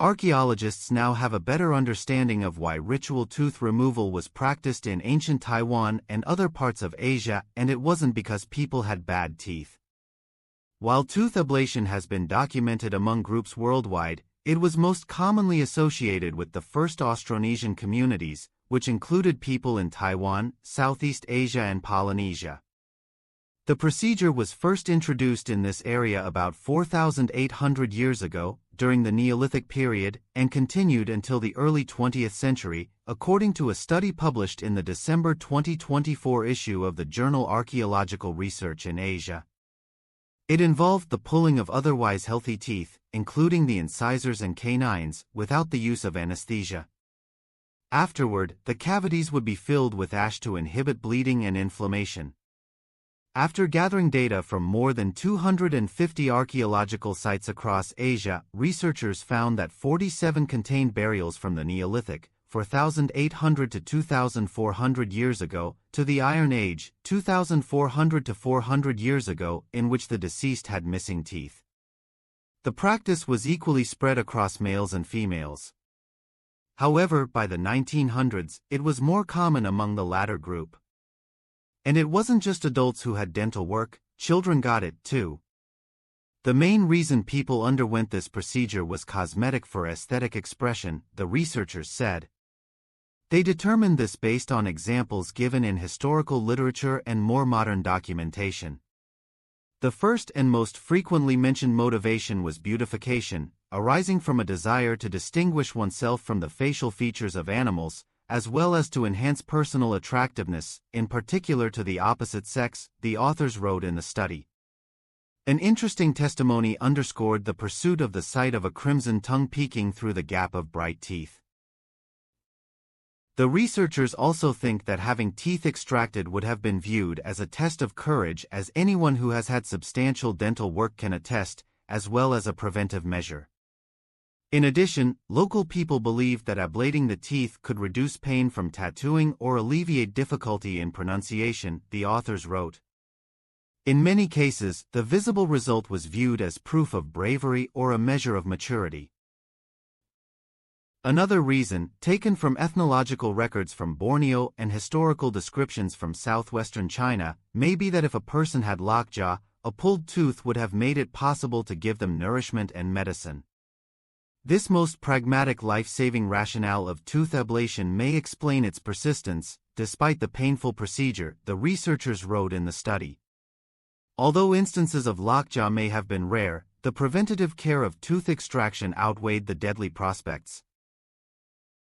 Archaeologists now have a better understanding of why ritual tooth removal was practiced in ancient Taiwan and other parts of Asia, and it wasn't because people had bad teeth. While tooth ablation has been documented among groups worldwide, it was most commonly associated with the first Austronesian communities, which included people in Taiwan, Southeast Asia and Polynesia. The procedure was first introduced in this area about 4,800 years ago, during the Neolithic period, and continued until the early 20th century, according to a study published in the December 2024 issue of the journal Archaeological Research in Asia. It involved the pulling of otherwise healthy teeth, including the incisors and canines, without the use of anesthesia. Afterward, the cavities would be filled with ash to inhibit bleeding and inflammation. After gathering data from more than 250 archaeological sites across Asia, researchers found that 47 contained burials from the Neolithic, 4,800 to 2,400 years ago, to the Iron Age, 2,400 to 400 years ago, in which the deceased had missing teeth. The practice was equally spread across males and females. However, by the 1900s, it was more common among the latter group. And it wasn't just adults who had dental work, children got it too. The main reason people underwent this procedure was cosmetic for aesthetic expression, the researchers said. They determined this based on examples given in historical literature and more modern documentation. The first and most frequently mentioned motivation was beautification, arising from a desire to distinguish oneself from the facial features of animals, as well as to enhance personal attractiveness, in particular to the opposite sex, the authors wrote in the study. An interesting testimony underscored the pursuit of the sight of a crimson tongue peeking through the gap of bright teeth. The researchers also think that having teeth extracted would have been viewed as a test of courage, as anyone who has had substantial dental work can attest, as well as a preventive measure. In addition, local people believed that ablating the teeth could reduce pain from tattooing or alleviate difficulty in pronunciation, the authors wrote. In many cases, the visible result was viewed as proof of bravery or a measure of maturity. Another reason, taken from ethnological records from Borneo and historical descriptions from southwestern China, may be that if a person had lockjaw, a pulled tooth would have made it possible to give them nourishment and medicine. This most pragmatic life-saving rationale of tooth ablation may explain its persistence, despite the painful procedure, the researchers wrote in the study. Although instances of lockjaw may have been rare, the preventative care of tooth extraction outweighed the deadly prospects.